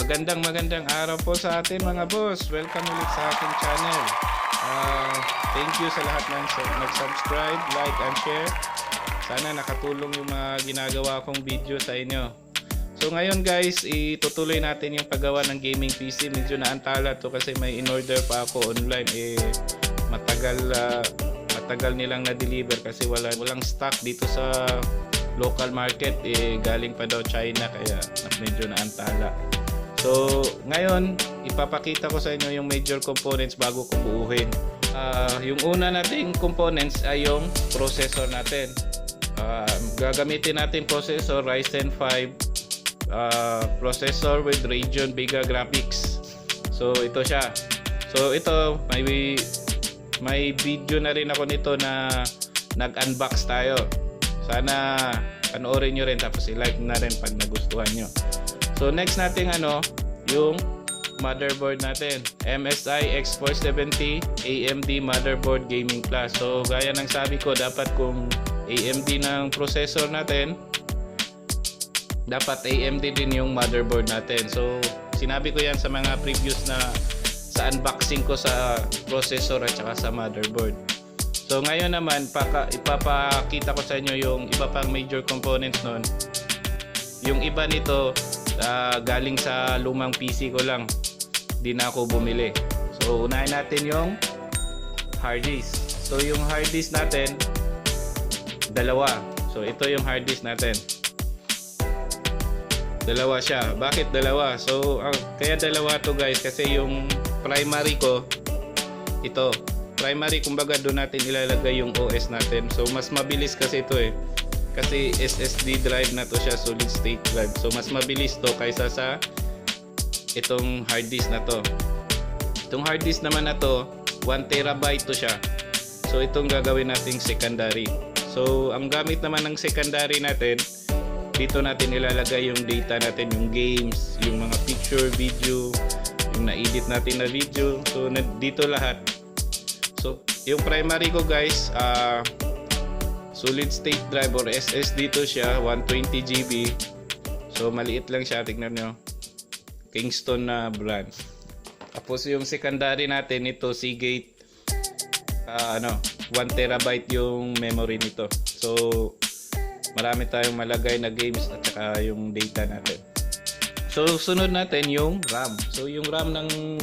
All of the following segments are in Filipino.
Magandang araw po sa atin mga boss. Welcome ulit sa ating channel. Thank you sa lahat ng nag-subscribe, like, and share. Sana nakatulong yung mga ginagawa kong video sa inyo. So ngayon guys, itutuloy natin yung paggawa ng gaming PC. Medyo naantala to kasi may in-order pa ako online. Matagal nilang na-deliver kasi walang stock dito sa local market. Galing pa daw China kaya medyo naantala. So ngayon, ipapakita ko sa inyo yung major components bago ko buuhin. Yung una nating components ay yung processor natin. Gagamitin natin processor Ryzen 5 processor with Radeon Vega graphics. So ito siya. So ito may video na rin ako nito na nag-unbox tayo. Sana panoorin nyo rin tapos i-like na rin pag nagustuhan nyo. So next natin yung motherboard natin, MSI X470 AMD motherboard gaming class. So gaya ng sabi ko, dapat kung AMD ng processor natin, dapat AMD din yung motherboard natin. So sinabi ko yan sa mga previous na sa unboxing ko sa processor at saka sa motherboard. So ngayon naman ipapakita ko sa inyo yung iba pang major components nun. Yung iba nito galing sa lumang PC ko lang, di na ako bumili. So unahin natin yung hard disk. So yung hard disk natin dalawa. So ito yung hard disk natin, dalawa siya. Bakit dalawa? So kaya dalawa to guys kasi yung primary ko ito, primary kumbaga doon natin ilalagay yung OS natin. So mas mabilis kasi ito kasi SSD drive na to siya, solid state drive. So mas mabilis to kaysa sa itong hard disk na to. Itong hard disk naman na to 1 terabyte to siya. So itong gagawin nating secondary. So ang gamit naman ng secondary natin, dito natin ilalagay yung data natin, yung games, yung mga picture, video, yung na-edit natin na video. So dito lahat. So yung primary ko guys, solid state drive or SSD to siya, 120 GB. So maliit lang siya, tignan nyo, Kingston na brand. Tapos yung secondary natin, ito Seagate, 1 terabyte yung memory nito. So marami tayong malagay na games at saka yung data natin. So sunod natin yung RAM. So yung RAM ng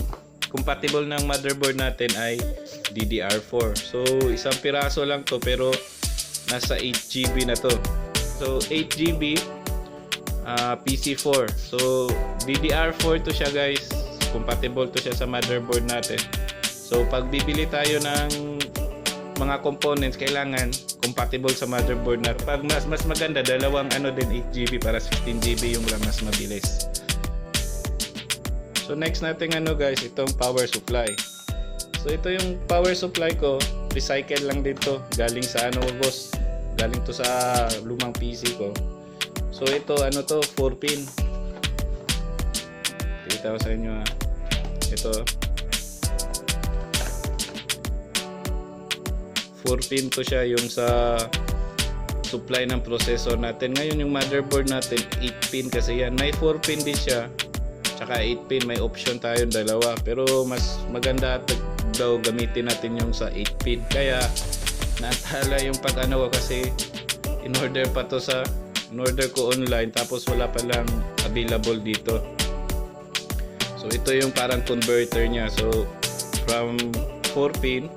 compatible ng motherboard natin ay DDR4. So isang piraso lang to pero nasa 8GB na to. So 8GB PC4. So DDR4 to siya guys. Compatible to siya sa motherboard natin. So pag bibili tayo ng mga components, kailangan compatible sa motherboard na. Pag mas maganda, dalawang din 8GB para 16GB yung RAM, mas mabilis. So next natin guys, itong power supply. So ito yung power supply ko, recycle lang dito, galing sa boss, galing to sa lumang PC ko. So ito to 4 pin. Kita ko sa inyo ito 4 pin to siya, yung sa supply ng processor natin. Ngayon yung motherboard natin 8 pin kasi yan, may 4 pin din siya tsaka 8 pin, may option tayo dalawa, pero mas maganda daw gamitin natin yung sa 8 pin. Kaya naantala yung pag ko kasi in-order ko online tapos wala pa lang available dito. So ito yung parang converter niya. So from 4 pin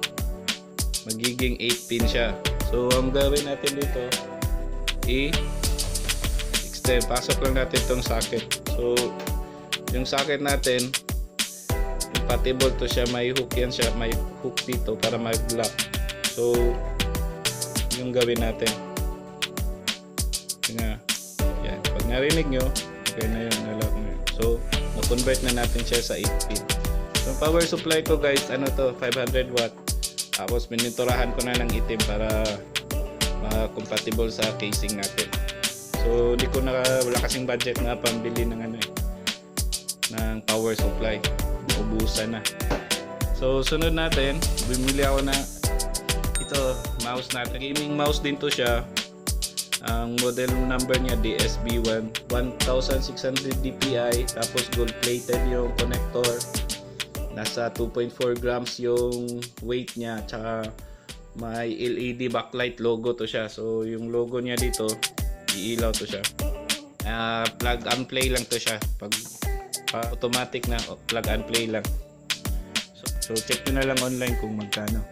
magiging 8 pin siya. So ang gawin natin dito, extend, pasok lang natin itong socket. So yung socket natin compatible to siya, may hook yan siya, may hook dito para mag-lock. So yung gawin natin yan, pag narinig nyo, okay na yun, na-lock na yun. So na-convert na natin siya sa 8 pin. So power supply ko guys, to 500 watt. Tapos mininturahan ko na ng itim para compatible sa casing natin. So wala kasing budget na pambili ng ng power supply, ubusan na. So sunod natin, bumili ako na ito, mouse natin, gaming mouse din to siya. Ang model number niya DSB1 1600 DPI, tapos gold plated yung connector. Nasa 2.4 grams yung weight niya, tsaka may LED backlight logo to siya. So yung logo niya dito, iilaw to siya. Plug and play lang to siya. Pag automatic na plug and play lang. So check nyo na lang online kung magkano.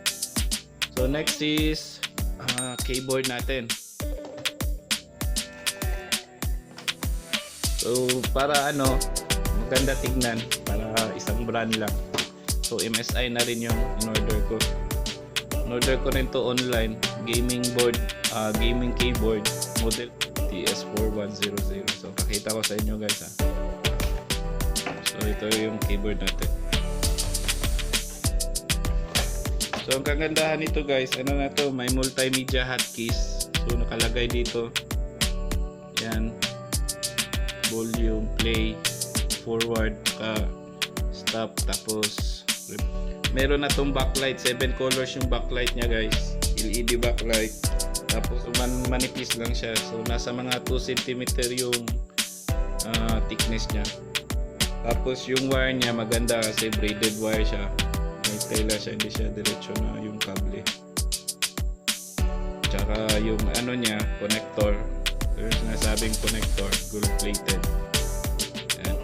So next is keyboard natin. So para maganda tignan, para isang brand lang. So MSI na rin yung in-order ko. In-order ko rin to online, gaming board, gaming keyboard, model TS4100. So pakita ko sa inyo guys ha. So ito yung keyboard natin. So ang kagandahan nito guys, na to, may multimedia hotkeys. So nakalagay dito. Yan. Volume, play, forward, stop, tapos meron na tong backlight, 7 colors yung backlight niya guys, LED backlight, tapos manipis lang siya, so nasa mga 2 cm yung thickness niya. Tapos yung wire niya maganda kasi braided wire siya, may tela siya, hindi siya diretso na yung kable. Tsaka yung niya, connector, yung sinasabing connector, gold plated. Ayan,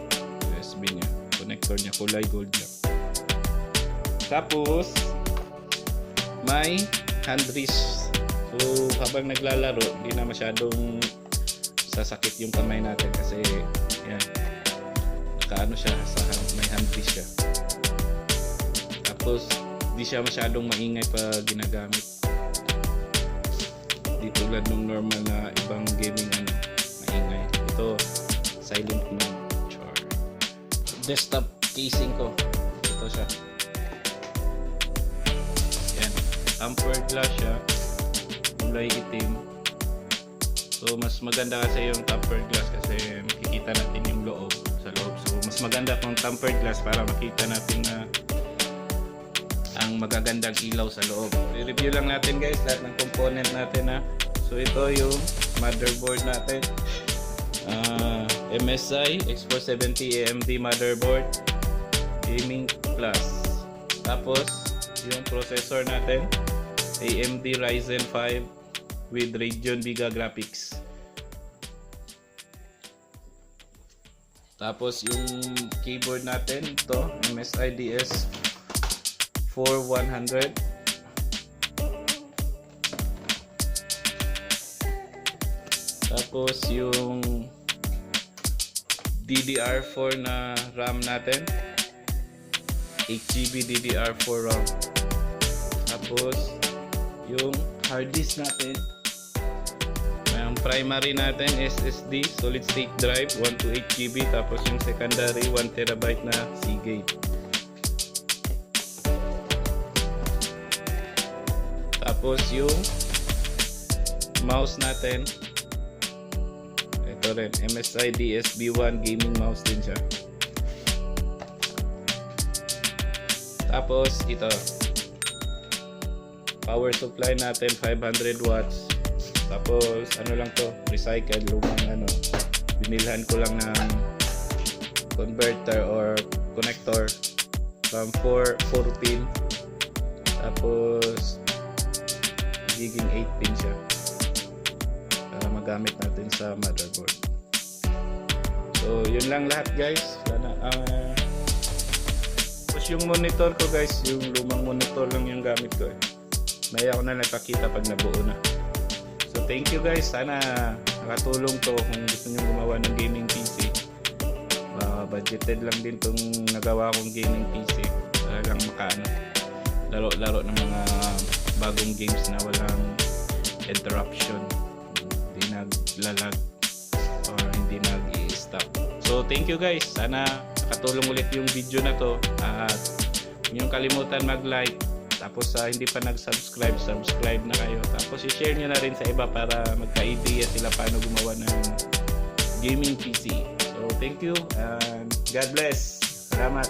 USB niya, connector niya, kulay gold lang. Tapos may hand wrist. So habang naglalaro, hindi na masyadong sasakit yung kamay natin kasi yan, nakaano siya sa may hand wrist siya. Tapos hindi siya masyadong maingay pa ginagamit. Di tulad ng normal na ibang gaming maingay. Ito silent mode. Char. Desktop casing ko. Ito siya. Tempered glass siya, kulay itim. So mas maganda kasi yung tempered glass kasi makikita natin yung loob sa loob. So mas maganda kung tempered glass para makita natin na ang magagandang ilaw sa loob. I-review lang natin guys lahat ng component natin ha. So ito yung motherboard natin, MSI X470 AMD motherboard, Gaming Plus. Tapos yung processor natin, AMD Ryzen 5 with Radeon Vega graphics. Tapos yung keyboard natin, ito MSI DS4100. Tapos yung DDR4 na RAM natin, 8GB DDR4 RAM. Tapos yung hard disk natin, ang primary natin SSD solid state drive 128GB, tapos yung secondary 1TB na Seagate. Tapos yung mouse natin, ito rin MSI DSB1 gaming mouse din siya. Tapos ito, power supply natin 500 watts. Tapos lang to, recycled, lumang binilhan ko lang ng converter or connector from 4 pin. Tapos magiging 8 pin siya para magamit natin sa motherboard. So yun lang lahat guys. Sana tapos yung monitor ko guys, yung lumang monitor lang yung gamit ko may ako na nagpakita pag nabuo na. So thank you guys, sana nakatulong to kung gusto nyo gumawa ng gaming PC. Budgeted lang din tong nagawa kong gaming PC para lang laro ng mga bagong games na walang interruption, hindi naglalag or hindi nag-i-stop. So thank you guys, sana nakatulong ulit yung video na to, at huwag niyong kalimutan mag-like. Tapos hindi pa nag-subscribe, subscribe na kayo. Tapos i-share nyo na rin sa iba para magka-idea sila paano gumawa ng gaming PC. So thank you and God bless. Salamat.